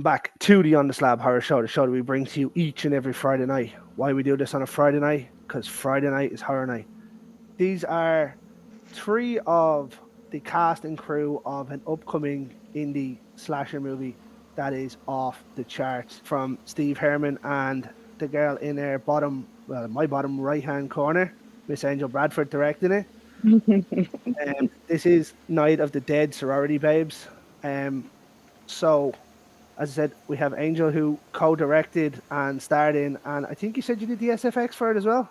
back to the On the Slab Horror Show, the show that we bring to you each and every Friday night. Why we do this on a Friday night? Because Friday night is horror night. These are three of the cast and crew of an upcoming indie slasher movie that is off the charts, from Steve Herman and the girl in her my bottom right-hand corner, Miss Angel Bradford, directing it. This is Night of the Dead Sorority Babes. So, as I said, we have Angel, who co-directed and starred in, and I think you said you did the SFX for it as well?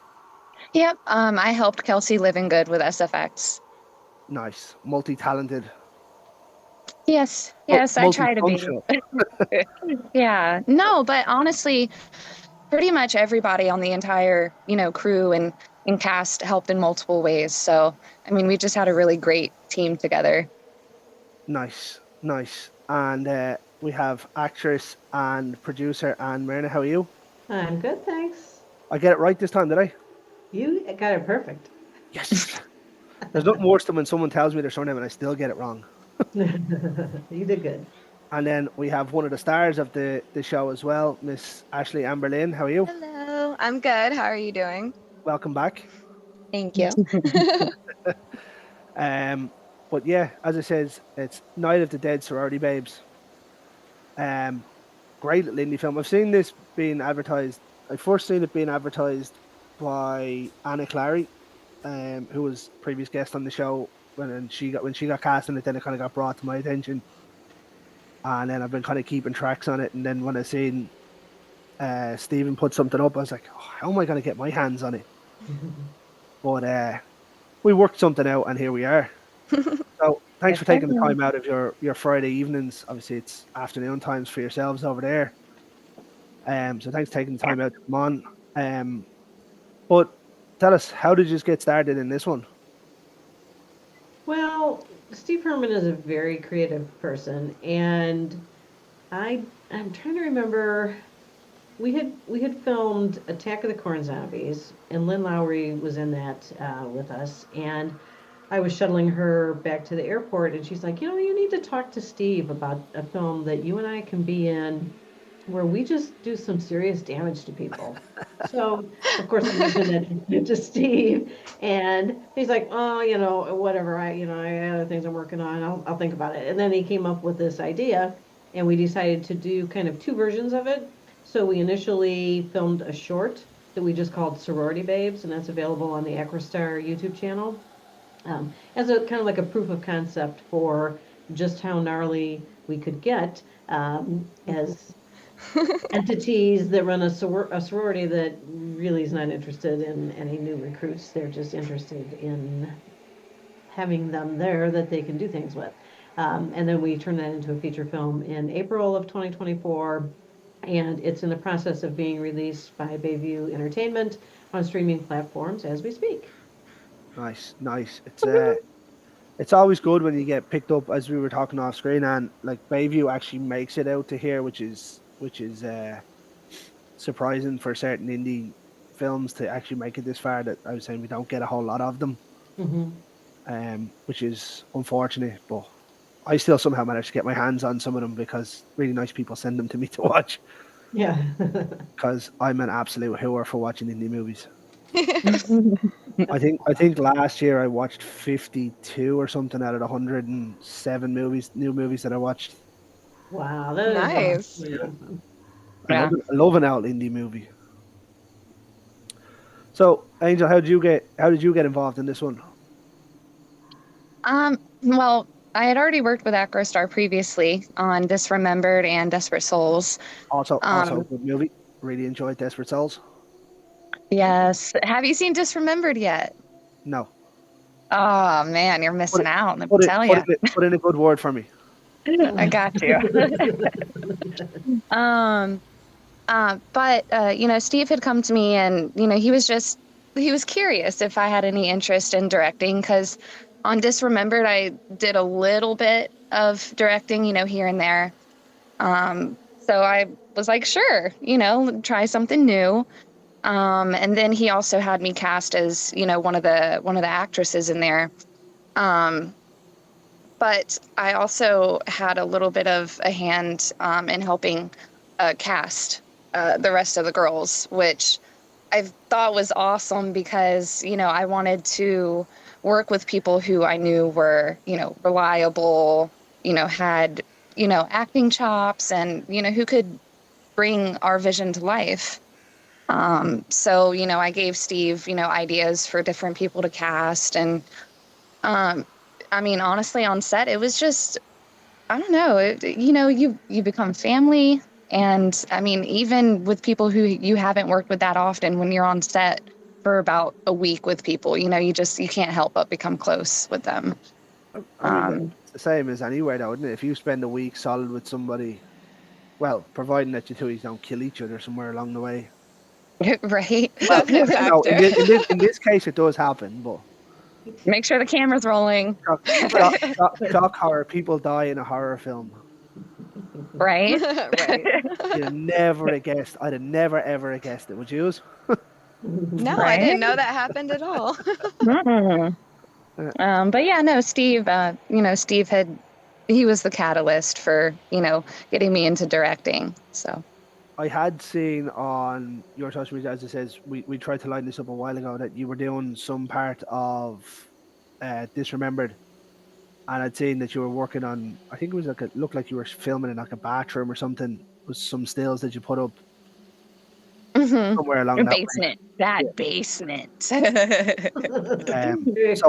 Yep, I helped Kelsey Living Good with SFX. Nice. Multi-talented. Yes, I try to be. Yeah, no, but honestly, pretty much everybody on the entire, crew and cast helped in multiple ways. So, I mean, we just had a really great team together. Nice. And we have actress and producer Myrna. How are you? I'm good, thanks. I get it right this time, did I? You got it perfect. Yes. There's nothing worse than when someone tells me their surname and I still get it wrong. You did good. And then we have one of the stars of the show as well, Miss Ashleigh Amberlynn. How are you? Hello, I'm good. How are you doing? Welcome back. Thank you. But yeah, as I says, it's Night of the Dead Sorority Babes. Great little indie film. I've seen this being advertised. I first seen it being advertised by Anna Clary, who was previous guest on the show when she got cast in it. Then it kind of got brought to my attention, and then I've been kind of keeping tracks on it. And then when I seen Stephen put something up, I was like, oh, how am I going to get my hands on it? But we worked something out, and here we are. So thanks for taking the time out of your Friday evenings. Obviously, it's afternoon times for yourselves over there. So thanks for taking the time out to come on. But tell us, how did you just get started in this one? Well, Steve Herman is a very creative person, and I'm trying to remember. We had filmed Attack of the Corn Zombies, and Lynn Lowry was in that with us, and I was shuttling her back to the airport, and she's like, you need to talk to Steve about a film that you and I can be in where we just do some serious damage to people. So, of course, I mentioned it to Steve, and he's like, oh, whatever, I have other things I'm working on, I'll think about it. And then he came up with this idea, and we decided to do kind of two versions of it. So we initially filmed a short that we just called Sorority Babes, and that's available on the Acrostar YouTube channel. As a kind of like a proof of concept for just how gnarly we could get as entities that run a sorority that really is not interested in any new recruits. They're just interested in having them there that they can do things with. And then we turned that into a feature film in April of 2024, and it's in the process of being released by Bayview Entertainment on streaming platforms as we speak. Nice. It's always good when you get picked up, as we were talking off screen, and like Bayview actually makes it out to here, which is surprising for certain indie films to actually make it this far. That I was saying we don't get a whole lot of them, which is unfortunate. But I still somehow managed to get my hands on some of them because really nice people send them to me to watch. Yeah, because I'm an absolute whore for watching indie movies. I think last year I watched 52 or something out of the 107 new movies that I watched. Wow, that nice. Is I love an old indie movie. So, Angel, how did you get involved in this one? Well, I had already worked with Acrostar previously on Disremembered and Desperate Souls. Also a good movie. Really enjoyed Desperate Souls. Yes. Have you seen Disremembered yet? No. Oh man, you're missing out. Let me tell you. Put in a good word for me. I got you. But Steve had come to me, and he was curious if I had any interest in directing, because on Disremembered I did a little bit of directing, here and there. So I was like, sure, try something new. And then he also had me cast as, one of the actresses in there. but I also had a little bit of a hand in helping cast the rest of the girls, which I thought was awesome because, I wanted to work with people who I knew were, reliable, had, acting chops and, who could bring our vision to life. So, I gave Steve, ideas for different people to cast. And I mean, honestly, on set, it was just, I don't know, you become family. And I mean, even with people who you haven't worked with that often, when you're on set for about a week with people, you can't help but become close with them. I mean, it's the same as anywhere, though, isn't it? If you spend a week solid with somebody, well, providing that you two don't kill each other somewhere along the way. Right. Well, That's a no, factor. in this case, it does happen, but Make sure the camera's rolling. shock horror, people die in a horror film. Right. Right. You'd have never have guessed. I'd have never ever have guessed it. Would you? No, I Right. didn't know that happened at all. Mhm. But yeah, no, Steve, Steve he was the catalyst for, getting me into directing. So. I had seen on your social media, as it says, we tried to line this up a while ago, that you were doing some part of Disremembered, and I'd seen that you were working on. I think it was like it looked like you were filming in like a bathroom or something. With some stills that you put up somewhere along that Basement. way. That basement. So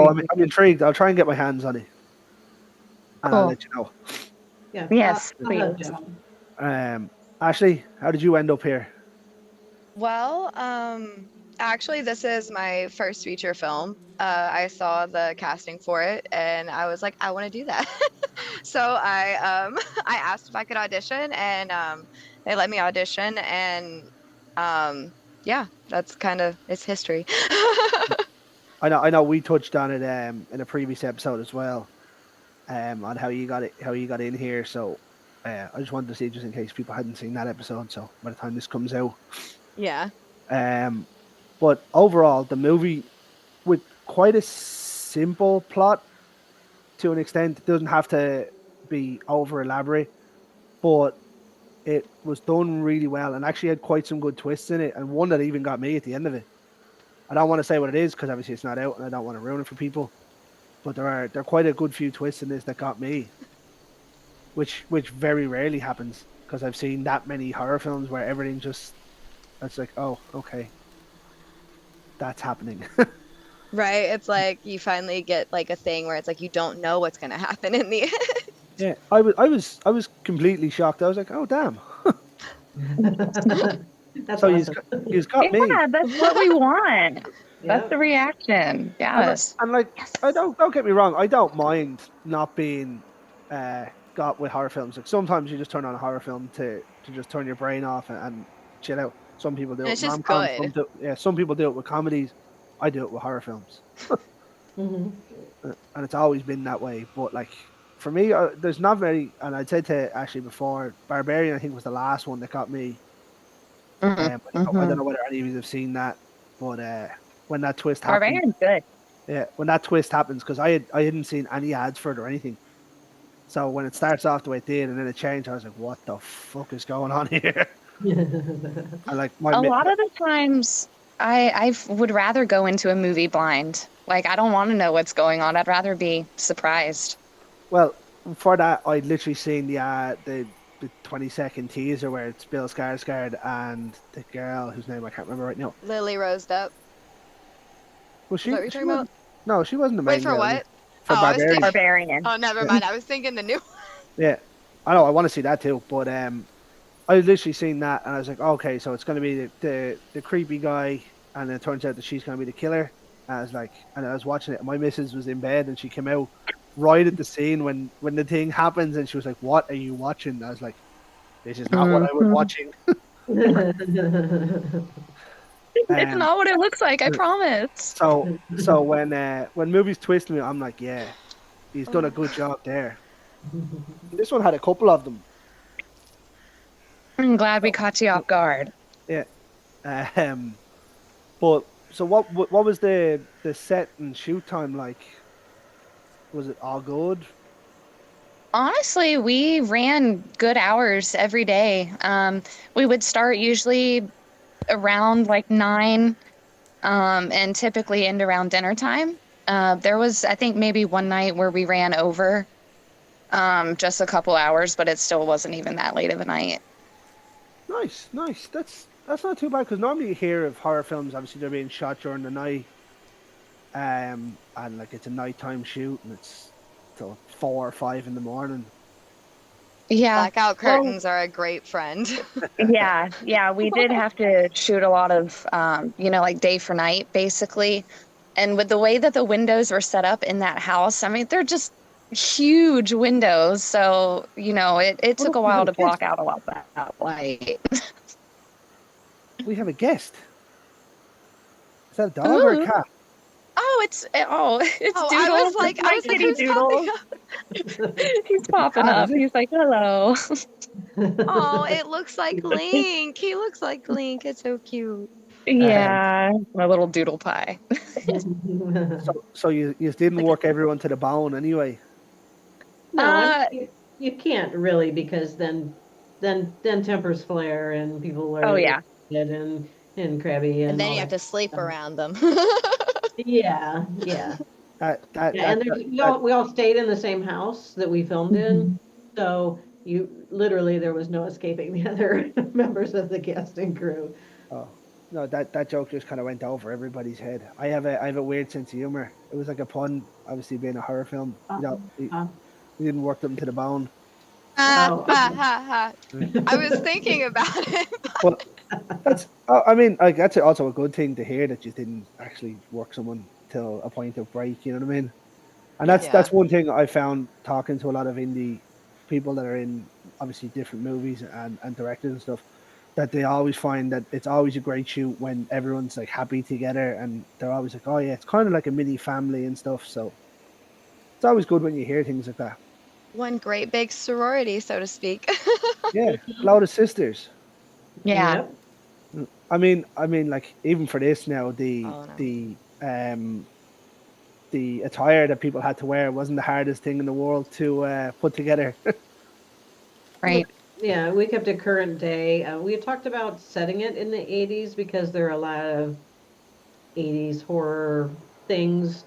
I'm intrigued. I'll try and get my hands on it, and I'll Cool. let you know. Yeah. Yes, I'll have please. Joe. Ashleigh, how did you end up here? Well, actually, this is my first feature film. I saw the casting for it, and I was like, I want to do that. So I asked if I could audition, and they let me audition, and yeah, that's kind of it's history. I know. We touched on it in a previous episode as well, on how you got in here. So I just wanted to see, just in case people hadn't seen that episode. So by the time this comes out, Yeah. But overall, the movie, with quite a simple plot to an extent, it doesn't have to be over elaborate, but it was done really well and actually had quite some good twists in it, and one that even got me at the end of it. I don't want to say what it is because obviously it's not out and I don't want to ruin it for people, but there are quite a good few twists in this that got me, which very rarely happens because I've seen that many horror films where everything just, it's like, oh, okay, that's happening. Right. It's like you finally get like a thing where it's like you don't know what's gonna happen in the end. Yeah, I was completely shocked. I was like, oh damn. That's So awesome. you've got me. Yeah, that's what we want. That's Yep. the reaction. Yes. And like, I don't get me wrong, I don't mind not being got with horror films. Like sometimes you just turn on a horror film to just turn your brain off and chill out. Some people do And it it's with just rom-coms, good. some people do it with comedies. I do it with horror films. Mhm. And it's always been that way. But like for me, there's not very. And I said to Ashley before, Barbarian I think was the last one that got me. I don't know whether any of you have seen that, but when that twist happened, Barbarian's good. yeah, when that twist happens, because I hadn't seen any ads for it or anything. So when it starts off the way it did, and then it changed, I was like, "What the fuck is going on here?" I like A lot of the times, I would rather go into a movie blind. Like, I don't want to know what's going on. I'd rather be surprised. well, for that, I'd literally seen the 20-second teaser where it's Bill Skarsgård and the girl whose name I can't remember right now. Lily rosed up. Was she? Is that what you're She talking about? wasn't, no, she wasn't the main Wait, for girl. what? For Oh, I was Barbarian. thinking. Barbarian. Oh, never mind. I was thinking the new one. Yeah, I know. I want to see that too, but I literally seen that and I was like, okay, so it's going to be the creepy guy, and then it turns out that she's going to be the killer. And I was like, and I was watching it, and my missus was in bed, and she came out right at the scene when the thing happens, and she was like, "What are you watching?" And I was like, "This is not what I was watching." It's not what it looks like, I promise. So when movies twist me, I'm like, yeah, he's done a good job there. This one had a couple of them. I'm glad we caught you off guard. Yeah. But so what was the set and shoot time like? Was it all good? Honestly, we ran good hours every day. We would start usually around like 9, and typically end around dinner time. There was, I think, maybe one night where we ran over just a couple hours, but it still wasn't even that late of a night. Nice, nice. That's not too bad because normally you hear of horror films. Obviously, they're being shot during the night, and like it's a nighttime shoot, and it's till 4 or 5 in the morning. Yeah. Blackout Well, curtains are a great friend. yeah, we did have to shoot a lot of, like day for night, basically. And with the way that the windows were set up in that house, I mean, they're just huge windows. So, it took a We have while a to guest. block out a lot of that light. We have a guest. Is that a dog or a Ooh. cat? It's Oh, Doodle. I was like, My kitty who's Doodle. popping up? He's popping Cat, up. is it? He's like, hello. Oh, it looks like Link. He looks like Link. It's so cute. Yeah, my little doodle pie. So you didn't work everyone to the bone anyway. No, Uh, you can't really because then tempers flare and people oh are yeah. irritated and crabby And and then all you have that to sleep stuff. around them. Yeah, yeah. That that Yeah, that, and that, we all stayed in the same house that we filmed in, Mhm. so you literally there was no escaping the other members of the cast and crew. oh no, that joke just kind of went over everybody's head. I have a weird sense of humor. It was like a pun, obviously being a horror film. We Uh, didn't work them to the bone. Ha, oh, ha, ha, ha. I was thinking about it. Well, I mean, like that's also a good thing to hear that you didn't actually work someone till a point of break. You know what I mean? And yeah. Yeah. that's one thing I found talking to a lot of indie people that are in obviously different movies and directors and stuff, that they always find that it's always a great shoot when everyone's like happy together and they're always like, oh yeah, it's kind of like a mini family and stuff. So it's always good when you hear things like that. One great big sorority, so to speak. Yeah, a lot of sisters. Yeah. Yep. I mean, like even for this now, Oh no. the attire that people had to wear wasn't the hardest thing in the world to put together. Right. Yeah, we kept it current day. We had talked about setting it in the 80s because there are a lot of 80s horror things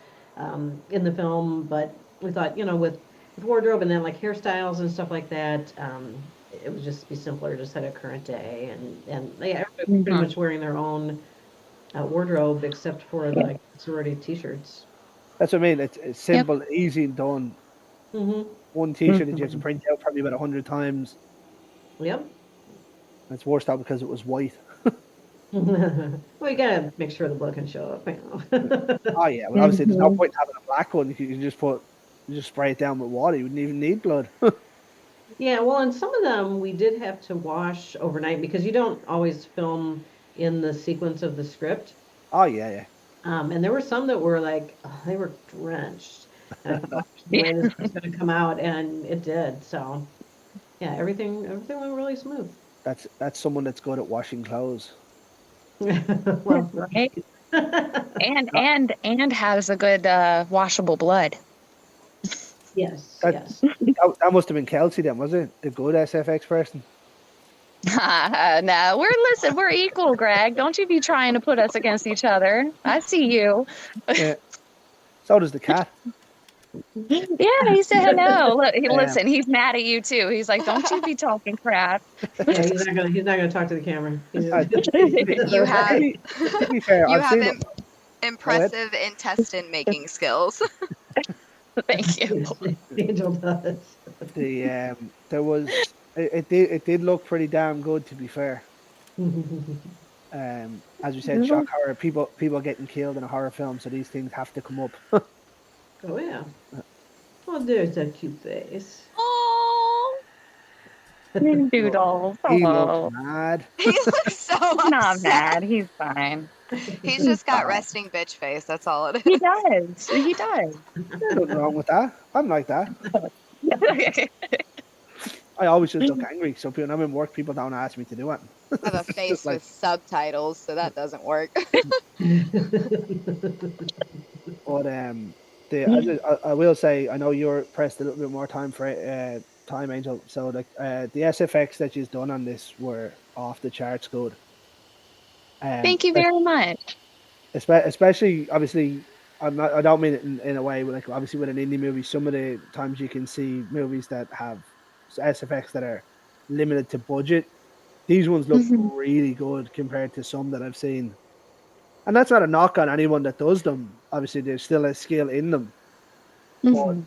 in the film, but we thought, with wardrobe and then like hairstyles and stuff like that, it would just be simpler to set a current day. And yeah, everybody pretty Mhm. much wearing their own wardrobe except for the sorority t-shirts. That's what I mean. It's Yep. simple, easy, and done. Mm-hmm. One T-shirt that you have to Mhm. print out probably about 100 times. Yep. It's worse out because it was white. Well, you gotta make sure the blood can show up, Oh yeah, well obviously there's no Mhm. point in having a black one. You just spray it down with water. You wouldn't even need blood. Yeah, well, and some of them we did have to wash overnight because you don't always film in the sequence of the script. Oh yeah, yeah. And there were some that were like, they were drenched. And I thought, "There's no Yeah. way this was going to come out," and it did. So, yeah, everything went really smooth. That's someone that's good at washing clothes. Well, Right. And Uh, and and has a good washable blood. yes, That, yes. that must have been Kelsey then, was it? The good SFX person. No, we're equal, Greg. Don't you be trying to put us against each other. I see you. Yeah. So does the cat. Yeah, he said hello. Look, Um, listen, he's mad at you too. He's like, don't you be talking crap. Yeah, he's not gonna talk to the camera. uh, You have to be fair, you I've have seen it. Go ahead. impressive intestine making skills. Thank you. Angel does. There was it did look pretty damn good to be fair. As we said, shock horror, people getting killed in a horror film, so these things have to come up. Oh yeah. Oh, there's a cute face. Oh, Doodle. He looks Oh, mad. he looks so he's not upset. mad. He's fine. He's just got fine. resting bitch face. That's all it He is. does. He does. There's nothing wrong with that. I'm like that. I always just look angry. So when I'm in work, people don't ask me to do it. I have a face like- with subtitles, so that doesn't work. But I will say, I know you're pressed a little bit more time for time, Angel. So like the SFX that you've done on this were off the charts good. Thank you very much. Especially, obviously, I don't mean it in a way like obviously with an indie movie. Some of the times you can see movies that have SFX that are limited to budget. These ones look Mhm. really good compared to some that I've seen. And that's not a knock on anyone that does them. Obviously, there's still a skill in them, but Mhm.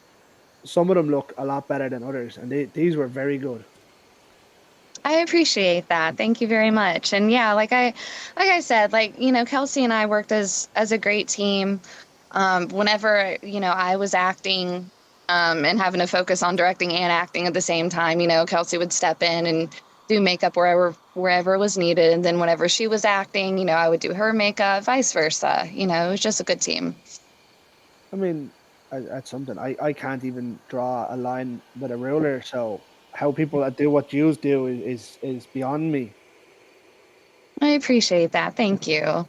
some of them look a lot better than others, and these were very good. I appreciate that. Thank you very much. And yeah, like I said, like, Kelsey and I worked as a great team. Whenever, I was acting and having to focus on directing and acting at the same time, Kelsey would step in and do makeup wherever was needed. And then whenever she was acting, I would do her makeup, vice versa. It was just a good team. I mean, that's something. I can't even draw a line with a ruler, so how people that do what you do is beyond me. I appreciate that. Thank you.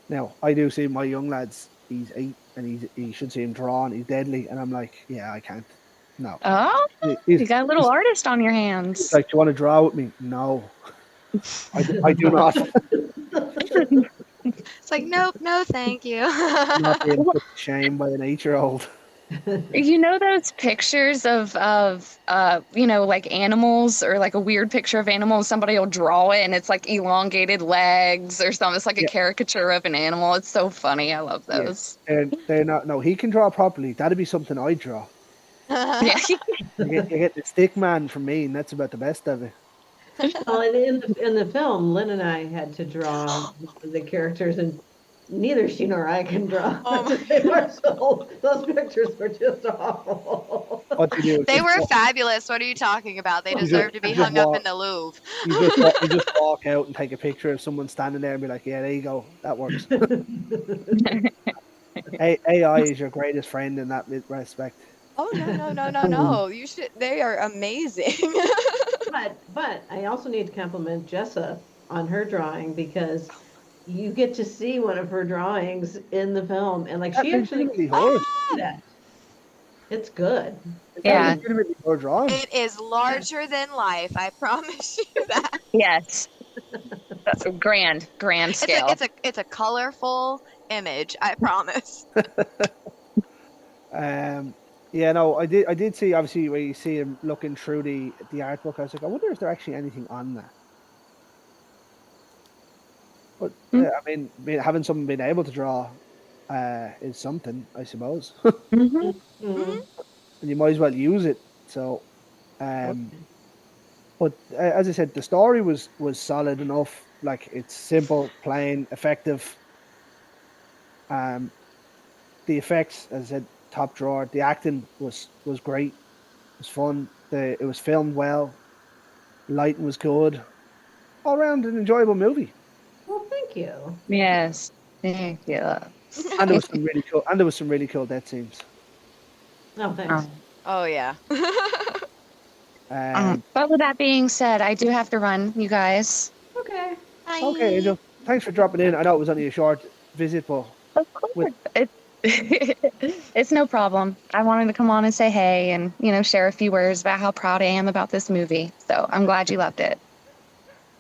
Now, I do see my young lads. He's 8, and he should see him draw, and he's deadly. And I'm like, yeah, I can't. No. Oh, you got a little artist on your He's hands. like, do you want to draw with me? No, I do not. It's like, nope, no, thank you. I'm not being put to shame by an 8-year-old. Those pictures of like animals, or like a weird picture of animals, somebody will draw it and it's like elongated legs or something. It's like a Yeah, caricature of an animal. It's so funny. I love yeah. those. They're not. No, he can draw properly. That'd be something I draw. Yeah. You get the stick man from me, and that's about the best of it. Well, and in the film, Lynn and I had to draw the characters, and neither she nor I can draw. Oh They were so, those pictures were just awful. What you do? They were fabulous. What are you talking about? They You deserve to be you just hung up walk. in the Louvre. You just walk out and take a picture of someone standing there and be like, "Yeah, there you go. That works." AI is your greatest friend in that respect. Oh no. You should. They are amazing. But I also need to compliment Jessa on her drawing, because you get to see one of her drawings in the film, and like That she actually legitimately hers. did it. It's good. Is that Yeah. legitimately her drawing? It is larger than life. I promise you that. Yes. That's a grand scale. It's a colorful image. I promise. Yeah, no, I did see obviously where you see him looking through the art book. I was like, I wonder if there actually anything on that. But I mean, having someone being able to draw is something, I suppose, Mhm. Mhm. and you might as well use it. So, but as I said, the story was solid enough. Like, it's simple, plain, effective. The effects, as I said, top drawer. The acting was great. It was fun. It was filmed well. Lighting was good. All around an enjoyable movie. Well, thank you. Yes. Thank you. And there was some really cool. And there was some really cool death scenes. Oh, thanks. Oh yeah. But with that being said, I do have to run, you guys. Okay. Bye. Okay, Angel. Thanks for dropping in. I know it was only a short visit, but Of course. It's no problem. I wanted to come on and say hey and, share a few words about how proud I am about this movie. So I'm glad you loved it.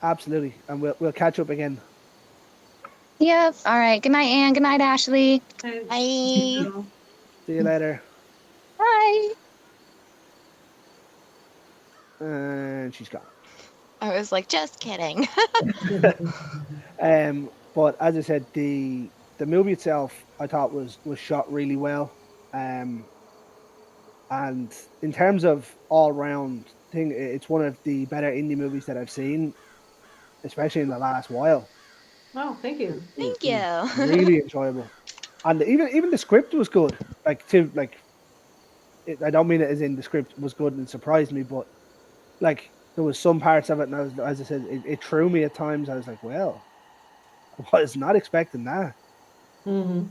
absolutely. And we'll catch up again. Yep. All right. Good night, Anne. Good night, Ashleigh. Thanks. Bye. See you later. Bye. And she's gone. I was like, just kidding. But as I said, the movie itself I thought was shot really well. And in terms of all round thing, it's one of the better indie movies that I've seen, especially in the last while. Oh, thank you. Thank you. Really enjoyable. And even the script was good. I don't mean it as in the script was good and surprised me, but like there was some parts of it, and as I said, it threw me at times. I was like, well, I was not expecting that. Mm-hmm.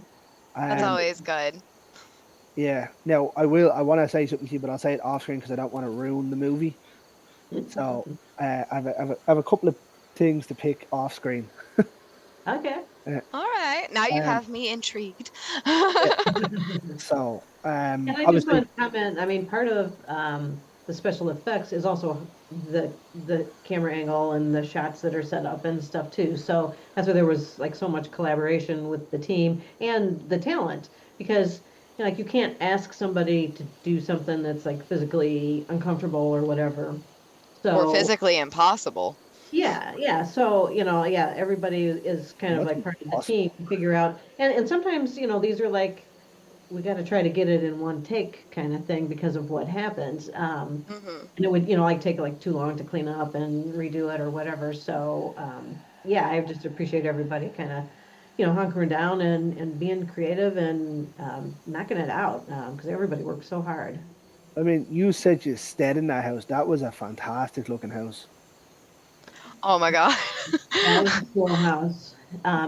That's always good. Yeah. Now I want to say something to you, but I'll say it off screen because I don't want to ruin the movie. So I have a couple of things to pick off screen. Okay. All right. right. Now you Um, have me intrigued. So, And I just obviously, want to comment, I mean, part of the special effects is also the camera angle and the shots that are set up and stuff too. So that's why there was like so much collaboration with the team and the talent, because you know, like you can't ask somebody to do something that's like physically uncomfortable or whatever. Or So physically impossible. yeah. So, you know, yeah, everybody is kind of what's like part of the possible? team to figure out. And sometimes, you know, these are like, we got to try to get it in one take kind of thing because of what happens. Hmm. And it would, you know, like take like too long to clean up and redo it or whatever. So, yeah, I just appreciate everybody kind of, you know, hunkering down and being creative and knocking it out because everybody worked so hard. I mean, you said you stayed in that house. That was a fantastic looking house. Oh my God. Yeah, it was a cool house.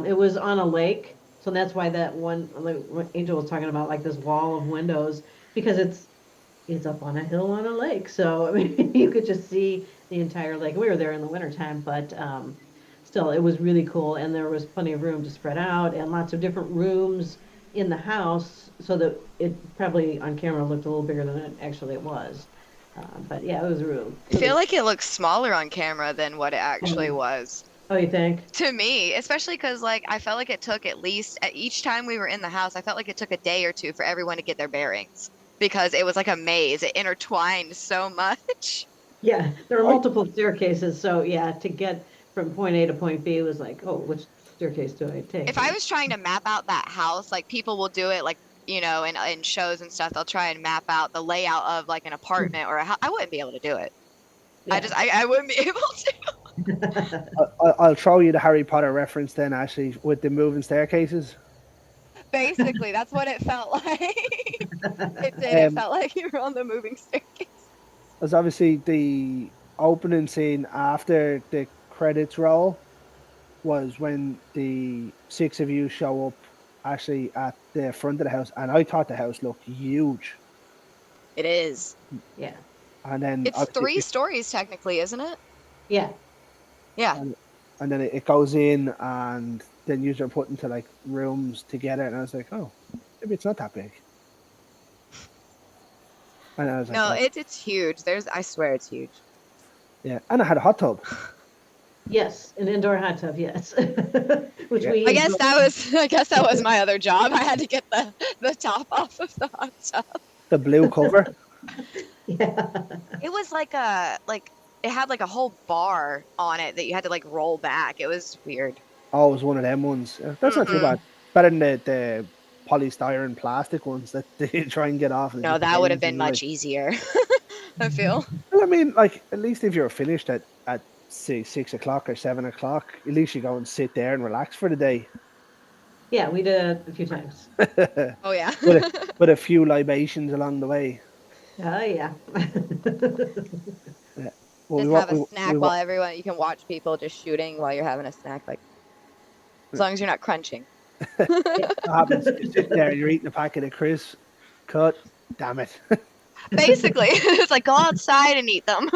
It was on a lake, so that's why that one, like what Angel was talking about, like this wall of windows, because it's up on a hill on a lake. So I mean, you could just see the entire lake. We were there in the wintertime, but still, it was really cool, and there was plenty of room to spread out, and lots of different rooms in the house, so that it probably on camera looked a little bigger than it actually was. But yeah, it was real. I feel like it looks smaller on camera than what it actually Oh, was. you think? To me, especially because like I felt like it took at least at each time we were in the house, I felt like it took a day or two for everyone to get their bearings because it was like a maze. It intertwined so much. Yeah, there were I multiple staircases, so yeah, to get from point A to point B was like, oh, which staircase do I If take? I was trying to map out that house, like people will do it like, in shows and stuff, they'll try and map out the layout of like an apartment or a house. I wouldn't be able to do it. Yeah. I wouldn't be able to. I'll throw you the Harry Potter reference then, Ashley, with the moving staircases. Basically, that's what it felt like. It did. It Um, felt like you were on the moving staircase. as obviously the opening scene after the credits roll was when the six of you show up actually at the front of the house, and I thought the house looked huge. It is. Yeah. And then It's obviously, three stories technically, isn't it? Yeah. Yeah. and then it goes in, and then you are put into like rooms together, and I was like, oh, maybe it's not that big. And I was like, No, oh, it's huge. I swear it's huge. yeah, and I had a hot tub. Yes, an indoor hot tub, yes. Which Yeah. we I guess enjoyed. I guess that was my other job. I had to get the top off of the hot tub. The blue cover. Yeah. It was it had like a whole bar on it that you had to like roll back. It was weird. Oh, it was one of them ones. That's not too Mm-mm. bad. Better than the polystyrene plastic ones that they try and get off. And it No, just that would have bends been anyway. much easier. I feel. Well, I mean, like at least if you're finished at say 6 o'clock or 7 o'clock, at least you go and sit there and relax for the day. Yeah, we did a few times. Oh yeah. with a few libations along the way. Oh, yeah. Yeah. Well, Just have a snack while you can watch people just shooting while you're having a snack, like as long as you're not crunching. what happens? You sit there, you're eating a packet of crisps. Cut. Damn it. Basically, it's like go outside and eat them.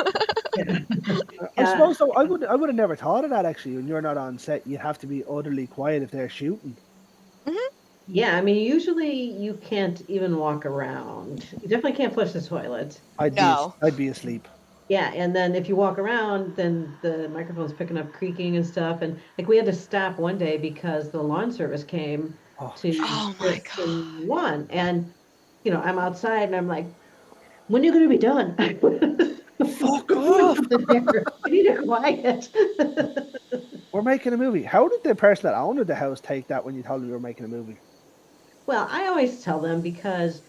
I suppose though, I would have never thought of that actually. When you're not on set, you have to be utterly quiet if they're shooting. Yeah, I mean, usually you can't even walk around. You definitely can't flush the toilet. No. I'd be asleep. Yeah, and then if you walk around, then the microphone's picking up creaking and stuff. And like we had to stop one day because the lawn service came Oh, to Oh my fix the lawn. And, you know, I'm outside and I'm like, when are you going to be done? fuck off! I need a quiet. We're making a movie. How did the person that owned the house take that when you told them you were making a movie? Well, I always tell them because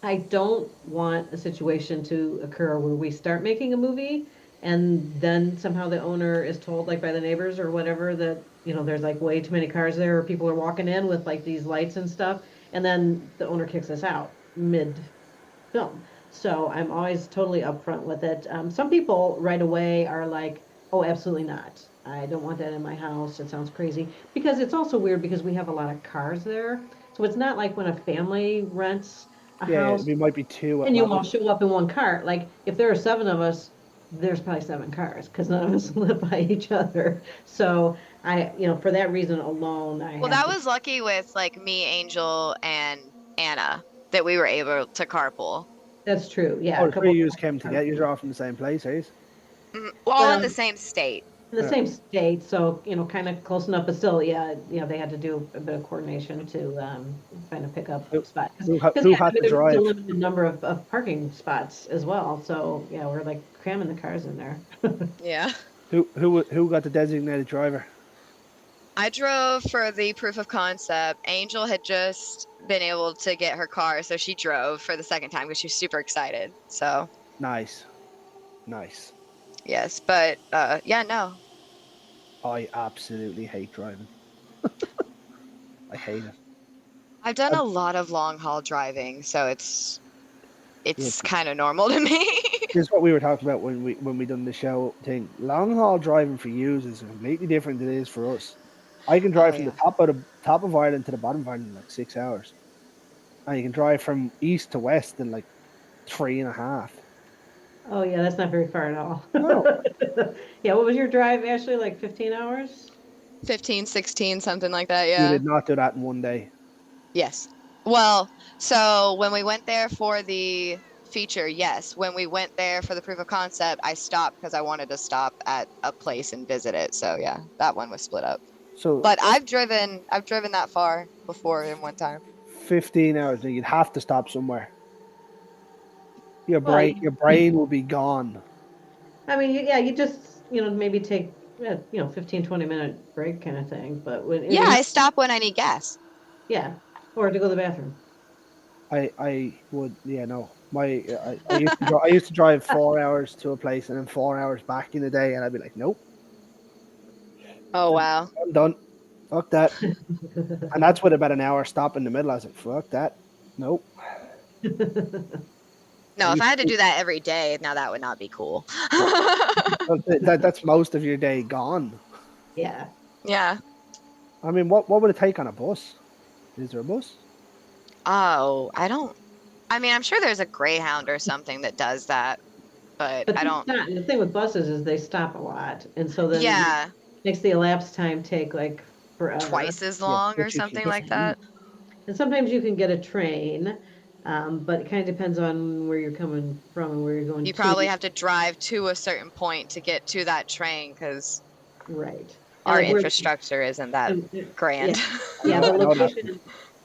I don't want a situation to occur where we start making a movie and then somehow the owner is told, like by the neighbors or whatever, that, you know, there's like way too many cars there or people are walking in with like these lights and stuff. And then the owner kicks us out mid film. So I'm always totally upfront with it. Some people right away are like, oh, absolutely not. I don't want that in my house. It sounds crazy. Because it's also weird because we have a lot of cars there. So it's not like when a family rents a Yeah, house we might be two. and you all show up in one car. Like if there are 7 of us, there's probably 7 cars because none of us live by each other. So for that reason alone, Well, that was lucky with like me, Angel, and Anna that we were able to carpool. That's true. Yeah, Oh, a the couple three of you came to get you all from the same place, eh? All in Well, the same state. in the Yeah. same state, so kind of close enough, but still, yeah, they had to do a bit of coordination to find a pickup spot. Who Because who yeah, had to there was a drive? limited number of parking spots as well. So yeah, we're like cramming the cars in there. Yeah. Who got the designated driver? I drove for the proof of concept. Angel had just been able to get her car, so she drove for the second time because she was super excited. So, Nice. yes, but yeah, no. I absolutely hate driving. I hate it. I've done I- a lot of long haul driving, so it's Yeah, kind of normal to me. this is what we were talking about when we done the show thing. Long haul driving for you is completely different than it is for us. I can drive Oh from the yeah. top of Ireland to the bottom of Ireland in like 6 hours, and you can drive from east to west in like 3.5. Oh yeah, that's not very far at all. No, Yeah, what was your drive, Ashley? Like 15 hours? 15, 16, something like that, you yeah. did not do that in one day. Yes. Well, so when we went there for the feature, yes. When we went there for the proof of concept, I stopped because I wanted to stop at a place and visit it. So yeah, that one was split up. So But I've driven that far before in one time. 15 hours, and you'd have to stop somewhere. Well, Your brain will be gone. I mean, yeah, you just, maybe take, 15, 20-minute break kind of thing. But when Yeah, you're not, I stop when I need gas. yeah, or to go to the bathroom. I would, yeah, no. I used to drive 4 hours to a place and then 4 hours back in the day, and I'd be like, nope, Oh wow. I'm done. Fuck that. And that's with about an hour stop in the middle. I was like, fuck that. Nope. I No, if used I had to to- do that every day, now that would not be cool. that's most of your day gone. Yeah. Yeah. I mean, what would it take on a bus? Is there a bus? Oh, I mean, I'm sure there's a Greyhound or something that does that, but But I don't. the thing with buses is they stop a lot. And so then it Yeah, makes the elapsed time take like forever. twice as Yeah, long or but you can something get like that. And sometimes you can get a train, but it kind of depends on where you're coming from and where you're going You to. probably have to drive to a certain point to get to that train because Right. And our like where, infrastructure isn't that yeah, grand. yeah, I know that.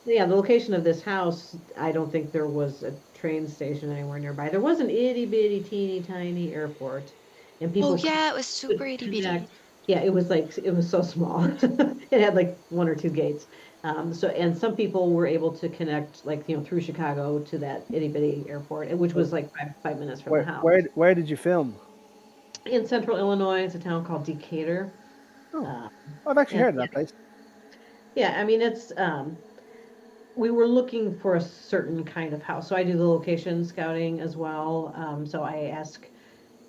the location of this house, I don't think there was a train station anywhere nearby. There was an itty bitty teeny tiny airport, and Oh people yeah, it was could super itty connect. bitty. Yeah, it was so small. It had like 1 or 2 gates. And some people were able to connect like, through Chicago to that itty bitty airport, which was like 5 minutes from the house. Where did you film? In central Illinois, it's a town called Decatur. Oh, Uh, I've actually and heard of that place. yeah, I mean, we were looking for a certain kind of house. So I do the location scouting as well. So I ask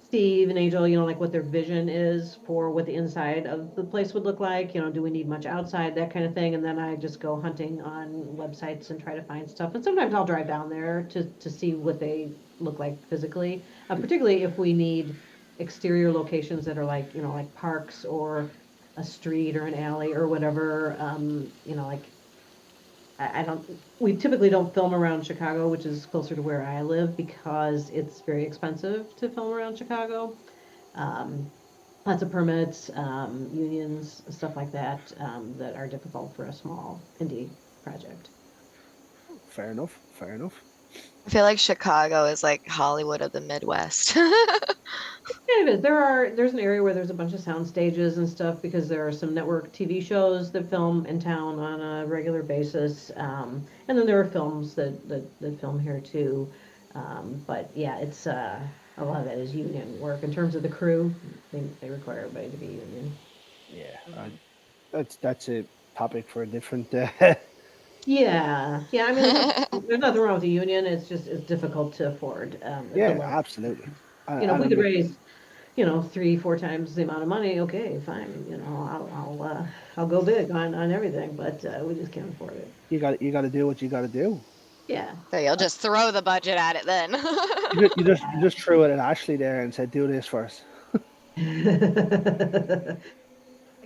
Steve and Angel, like what their vision is for what the inside of the place would look like. Do we need much outside, that kind of thing. And then I just go hunting on websites and try to find stuff. And sometimes I'll drive down there to see what they look like physically, particularly if we need exterior locations that are like parks or a street or an alley or whatever. Like I don't, we typically don't film around Chicago, which is closer to where I live because it's very expensive to film around Chicago. Um, Lots of permits, unions, stuff like that, that are difficult for a small indie project. Fair enough. I feel like Chicago is like Hollywood of the Midwest. Yeah, it is. There's an area where there's a bunch of sound stages and stuff because there are some network TV shows that film in town on a regular basis. And then there are films that film here too. But yeah, it's a lot of that is union work. In terms of the crew, they require everybody to be union. Yeah, that's a topic for a different. Yeah, yeah. I mean, there's nothing wrong with the union. It's difficult to afford. At the Yeah, level. absolutely. If we could raise 3-4 times the amount of money, okay, fine. I'll go big on everything, but we just can't afford it. You got to do what you got to do. Yeah. So you'll just throw the budget at it then. You just threw it at Ashleigh there and said, "Do this first." I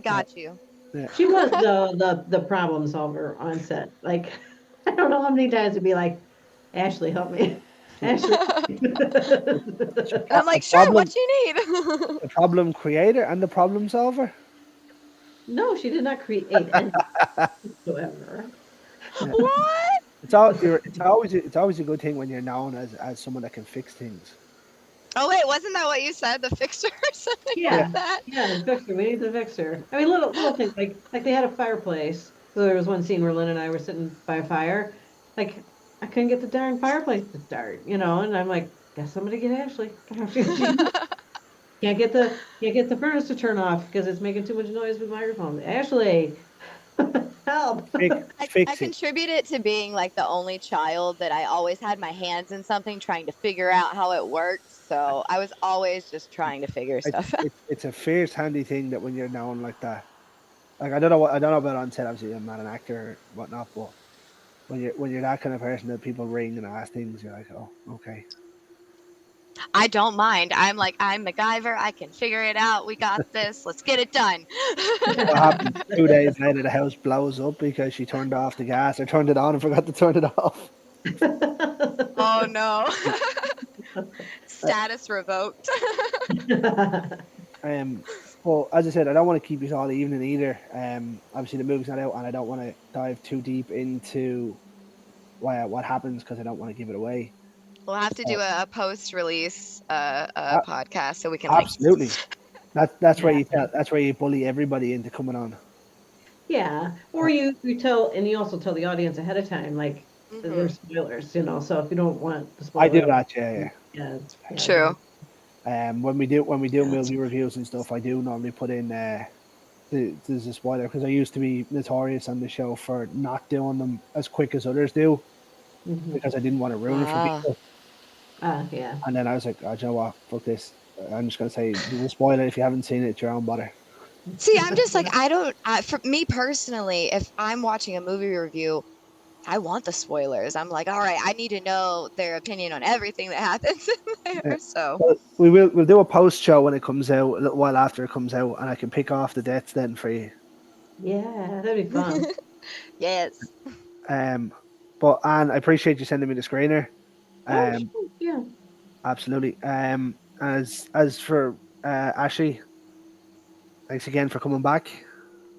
got you. Yeah. She was the problem solver on set. Like, I don't know how many times it'd be like, Ashleigh, help me. Ashley. And I'm like, The sure, problem, what you need? the problem creator and the problem solver. No, she did not create anything whatsoever. Yeah. What? It's always a good thing when you're known as someone that can fix things. Oh wait, wasn't that what you said? The fixer or something Yeah, like that? yeah, the fixer. We need the fixer. I mean, little things like they had a fireplace. So there was one scene where Lynn and I were sitting by a fire. Like, I couldn't get the darn fireplace to start, and I'm like, guess somebody get Ashleigh. Can't get the furnace to turn off because it's making too much noise with microphones. Ashleigh, help! I Fix it. contribute it to being like the only child that I always had my hands in something trying to figure out how it worked. So I was always just trying to figure stuff out. It's a fierce, handy thing that when you're known like that. Like I don't know about on set. Obviously, I'm not an actor or whatnot, but when you're that kind of person that people ring and ask things, you're like, oh, okay. I don't mind. I'm like, I'm MacGyver. I can figure it out. We got this. Let's get it done. What happens 2 days later? The house blows up because she turned off the gas or turned it on and forgot to turn it off. Oh no. Status revoked. Well, as I said, I don't want to keep you all evening either. Obviously the movie's not out, and I don't want to dive too deep into what happens because I don't want to give it away. We'll have to do a post-release podcast so we can Absolutely. That's where you bully everybody into coming on. Yeah, or you tell, and you also tell the audience ahead of time, like there's spoilers, So if you don't want the spoilers, I do that, yeah. Yeah. True. When we do movie reviews and stuff, I do normally put in there's a spoiler because I used to be notorious on the show for not doing them as quick as others do because I didn't want to ruin it for people. Yeah. And then I was like, oh, do you know what? Fuck this. I'm just gonna say there's a spoiler. If you haven't seen it, it's your own bother. See, I'm just like, for me personally, if I'm watching a movie review, I want the spoilers. I'm like, all right, I need to know their opinion on everything that happens in there. Yeah. So Well, we'll do a post show when it comes out, a little while after it comes out, and I can pick off the deaths then for you. Yeah, that'd be fun. yes. But Anne, I appreciate you sending me the screener. Sure. Yeah. Absolutely. As for Ashleigh, thanks again for coming back.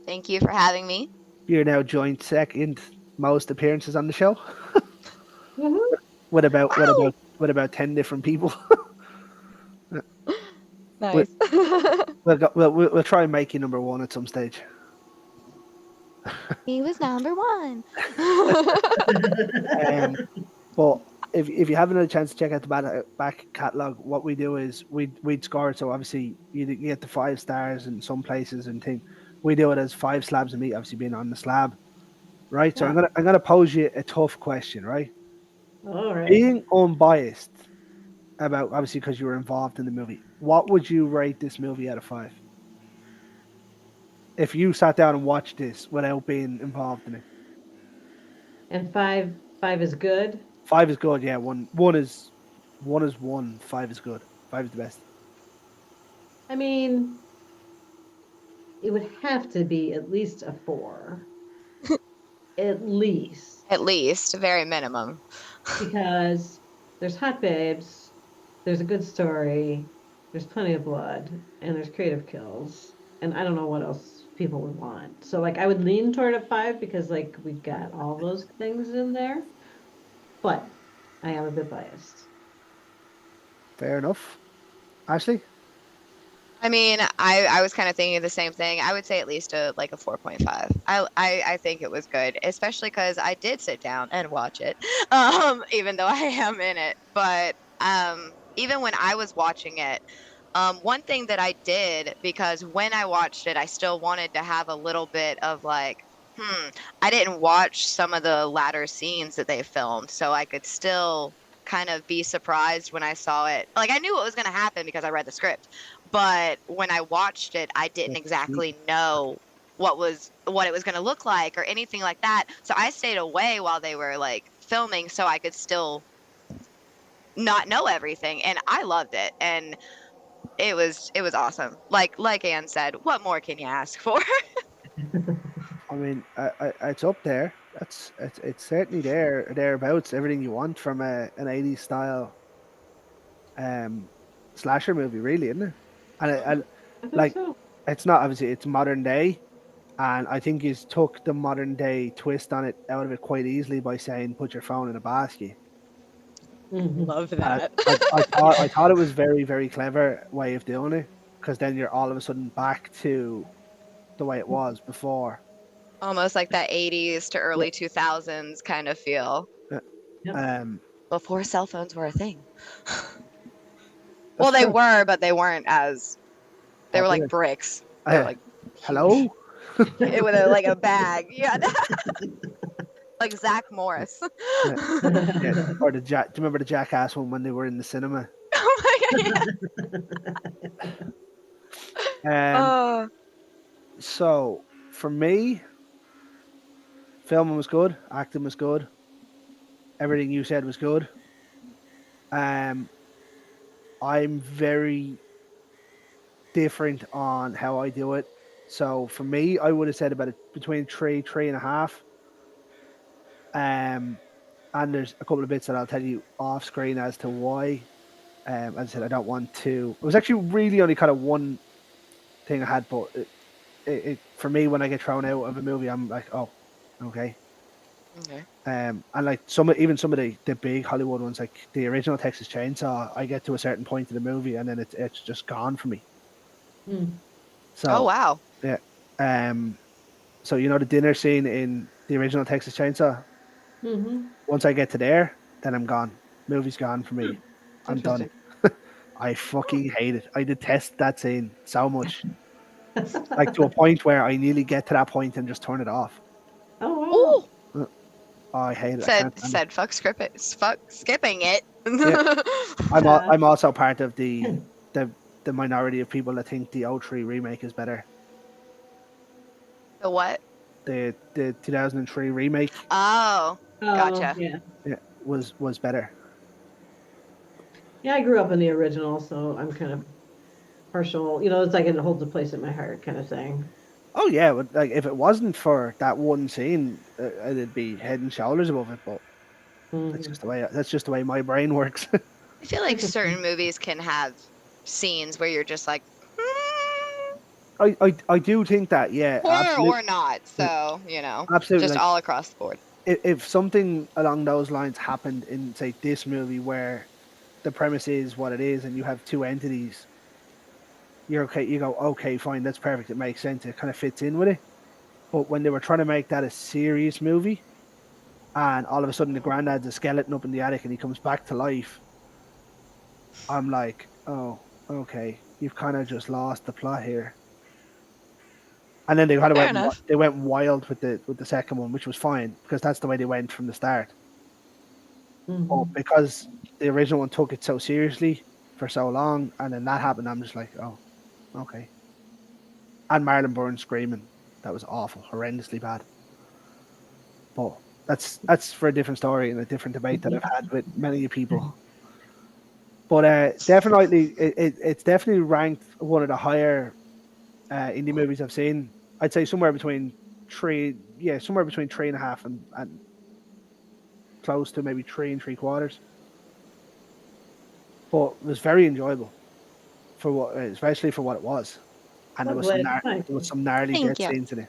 Thank you for having me. You're now joint second most appearances on the show. Mm-hmm. with about 10 different people. Nice. We'll try and make you number one at some stage. He was number one. But if you haven't had a chance to check out the back catalogue, what we do is we'd score it. So obviously you get the 5 stars in some places and thing. We do it as 5 slabs of meat, obviously being on the slab, right? So Yeah. I'm gonna pose you a tough question, right? All right. Being unbiased about, obviously because you were involved in the movie, what would you rate this movie out of 5? If you sat down and watched this without being involved in it. And five is good. 5 is good, yeah. One is 1. 5 is good. 5 is the best. I mean, it would have to be at least a 4. At least. At least, very minimum. Because there's hot babes, there's a good story, there's plenty of blood, and there's creative kills. And I don't know what else people would want. So like I would lean toward a 5 because like we got all those things in there. But I am a bit biased. Fair enough. Ashleigh? I mean, I was kind of thinking the same thing. I would say at least a 4.5. I think it was good, especially because I did sit down and watch it, even though I am in it. But even when I was watching it, one thing that I did, because when I watched it, I still wanted to have a little bit of like, I didn't watch some of the latter scenes that they filmed, so I could still kind of be surprised when I saw it. Like I knew what was going to happen because I read the script, but when I watched it, I didn't exactly know what it was going to look like or anything like that. So I stayed away while they were like filming so I could still not know everything, and I loved it, and it was awesome. Like Anne said, what more can you ask for? I mean, it's up there. It's certainly thereabouts. Everything you want from an 80s style slasher movie, really, isn't it? And I think like, so. it's not obviously it's modern day, and I think he's took the modern day twist on it out of it quite easily by saying put your phone in a basket. Mhm. Love And that. I thought it was very very clever way of doing it, because then you're all of a sudden back to the way it was before. Almost like that 80s to Yeah. early 2000s kind of feel. Yep. Before cell phones were a thing. That's Well, they true. were, but they weren't as, they were like Popular. bricks. They were like huge. Hello. It with like a bag. Yeah. Like Zach Morris. Yeah, yeah. Or the Jack. Do you remember the Jackass one when they were in the cinema? Oh my god, yeah. Um. So for me, filming was good, acting was good, everything you said was good. Um, I'm very different on how I do it. So for me, I would have said about between three and a half. And there's a couple of bits that I'll tell you off screen as to why. As I said, I don't want to. It was actually really only kind of one thing I had, but for me, when I get thrown out of a movie, I'm like, oh, okay. Okay. And like even some of the big Hollywood ones, like the original Texas Chainsaw, I get to a certain point in the movie and then it's just gone for me. Mm. So Oh wow. yeah, so you know the dinner scene in the original Texas Chainsaw. Mm-hmm. Once I get to there, then I'm gone. Movie's gone for me. I'm done. I fucking hate it. I detest that scene so much, like to a point where I nearly get to that point and just turn it off. Oh Oh, Oh, I hate it. I said can't stand it. fuck skipping it. Yeah, wow. I'm also part of the the minority of people that think the O3 remake is better. The what? The 2003 remake, Oh, Oh gotcha. yeah. yeah, was better. Yeah, I grew up in the original, so I'm kind of partial. You know, it's like it holds a place in my heart, kind of thing. Oh yeah, but like if it wasn't for that one scene, it'd be head and shoulders above it. But Mm-hmm. that's just the way my brain works. I feel like certain movies can have scenes where you're just like, I do think that, yeah, absolutely, or not. So, absolutely. just Like all across the board. if something along those lines happened in say this movie where the premise is what it is and you have two entities, you're okay. You go, okay, fine, that's perfect. It makes sense. It kind of fits in with it. But when they were trying to make that a serious movie, and all of a sudden the granddad's a skeleton up in the attic and he comes back to life, I'm like, oh, okay, you've kind of just lost the plot here. And then they kind of Fair enough. went wild with the second one, which was fine because that's the way they went from the start. But Mm-hmm. because the original one took it so seriously for so long, and then that happened, I'm just like, oh, okay. And Marlon Burns screaming, that was awful, horrendously bad. But that's for a different story and a different debate that I've had with many people. But definitely, it's definitely ranked one of the higher indie movies I've seen. I'd say somewhere between three and a half and close to maybe 3 3/4. But it was very enjoyable for what, especially for what it was, and I'm glad. Thank there was you. some gnarly Thank death you. scenes in it.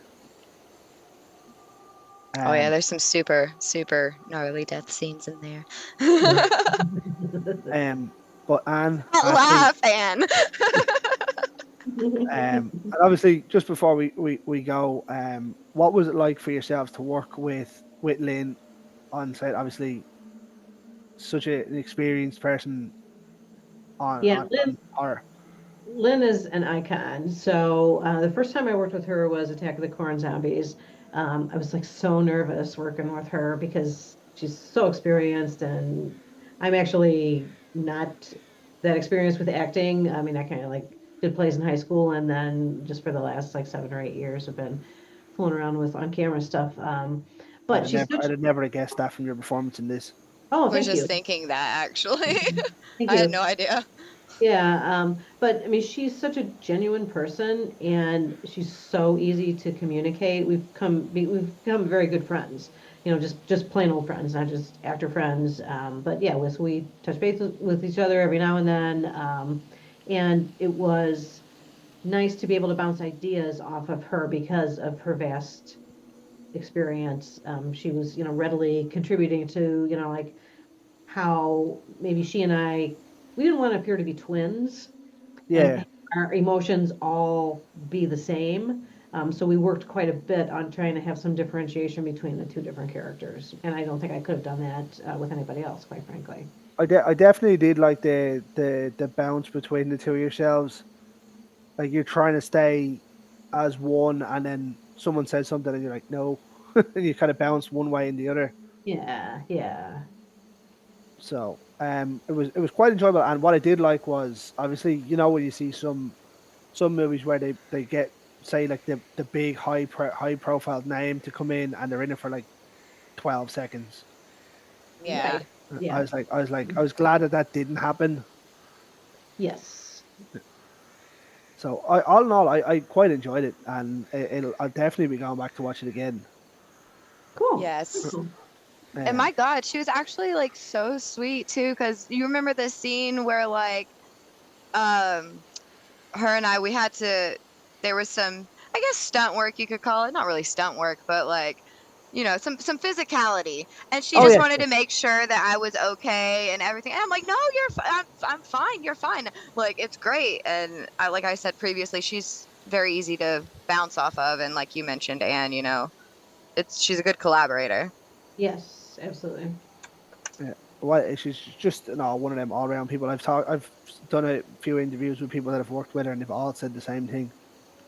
Oh yeah, Um, there's some super, super gnarly death scenes in there. but Anne, Don't Ashleigh, laugh, Anne. and obviously, just before we go, what was it like for yourselves to work with Lynn on set? Obviously, such an experienced person Yeah, on horror. Lynn is an icon. So the first time I worked with her was Attack of the Corn Zombies. I was like so nervous working with her because she's so experienced, and I'm actually not that experienced with acting. I mean, I kind of like did plays in high school, and then just for the last like 7 or 8 years, I've been fooling around with on camera stuff. But she's such. I'd have never guessed that from your performance in this. Oh, I was thank just you. thinking that actually. Thank I had you. no idea. Yeah, but I mean, she's such a genuine person, and she's so easy to communicate. We've become very good friends. You know, just plain old friends, not just actor friends. But yeah, we touch base with each other every now and then, and it was nice to be able to bounce ideas off of her because of her vast experience. She was, you know, readily contributing to, you know, like how maybe she and we didn't want to appear to be twins and Yeah, our emotions all be the same. So we worked quite a bit on trying to have some differentiation between the two different characters. And I don't think I could have done that with anybody else, quite frankly. I definitely did like the bounce between the two of yourselves. Like you're trying to stay as one, and then someone says something, and you're like, no, and you kind of bounce one way and the other. Yeah, yeah. So it was quite enjoyable. And what I did like was obviously, you know, when you see some movies where they get say like the big high profile name to come in and they're in it for like 12 seconds. Yeah. Right. Yeah. I was glad that that didn't happen. Yes. So all in all, I quite enjoyed it, and I'll definitely be going back to watch it again. Cool. Yes. Cool. And my God, she was actually like so sweet too, because you remember the scene where like um her and I we had to there was some I guess stunt work you could call it. Not really stunt work, but like you know, some physicality. And she Oh just yes, wanted to yes. make sure that I was okay and everything. And I'm like, no, I'm fine. You're fine. Like, it's great. And like I said previously, she's very easy to bounce off of. And like you mentioned, Anne, you know, she's a good collaborator. Yes, absolutely. Yeah. Well, she's just one of them all around people. I've done a few interviews with people that have worked with her, and they've all said the same thing.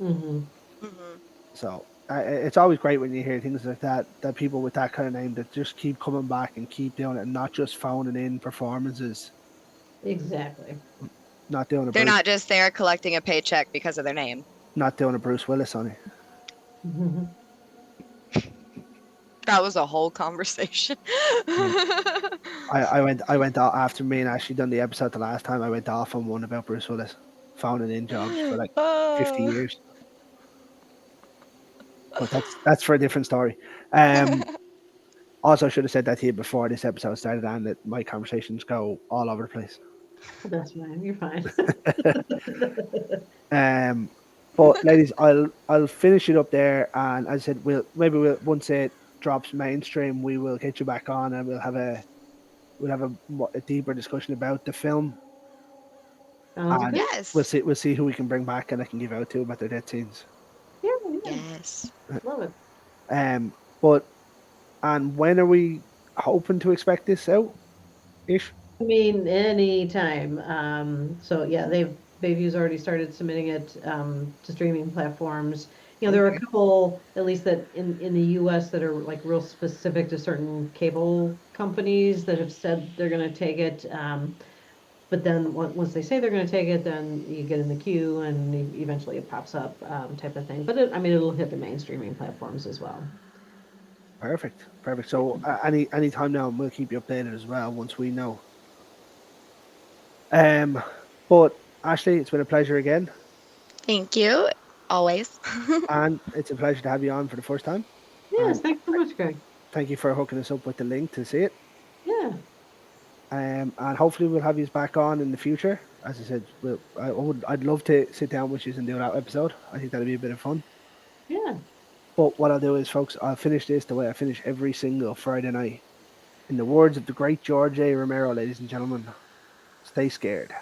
Mm-hmm. Hmm. So it's always great when you hear things like that. That people with that kind of name that just keep coming back and keep doing it, and not just phoning in performances, Exactly. not doing a They're Bruce, not just there collecting a paycheck because of their name. not doing a Bruce Willis on it. Mm-hmm. That was a whole conversation. Yeah. I went off after me and Ashley done the episode the last time. I went off on one about Bruce Willis phoning in jobs for like 50 Oh. years. But that's for a different story. Um, also should have said that to you before this episode started, and that my conversations go all over the place. That's fine. You're fine. Um, but ladies, I'll finish it up there, and as I said, we'll once it drops mainstream, we will get you back on, and we'll have a deeper discussion about the film, Sounds and good. Yes. we'll see who we can bring back, and I can give out to about their death scenes. Yeah, yeah. Yes. Love it. Um, but and when are we hoping to expect this out? Ish. I mean, anytime. So yeah, Bayview's already started submitting it to streaming platforms. You know, there are a couple, at least that in the U.S. that are like real specific to certain cable companies that have said they're going to take it. But then once they say they're going to take it, then you get in the queue and eventually it pops up, type of thing. But I mean, it'll hit the main streaming platforms as well. Perfect, perfect. So any time now, we'll keep you updated as well once we know. But Ashleigh, it's been a pleasure again, Thank you. Always. and it's a pleasure to have you on for the first time. Yes, And thanks so much, Greg. thank you for hooking us up with the link to see it. Yeah. And hopefully we'll have you back on in the future. As I said, I'd love to sit down with you and do that episode. I think that'd be a bit of fun. Yeah. But what I'll do is, folks, I'll finish this the way I finish every single Friday night. In the words of the great George A. Romero, ladies and gentlemen, stay scared.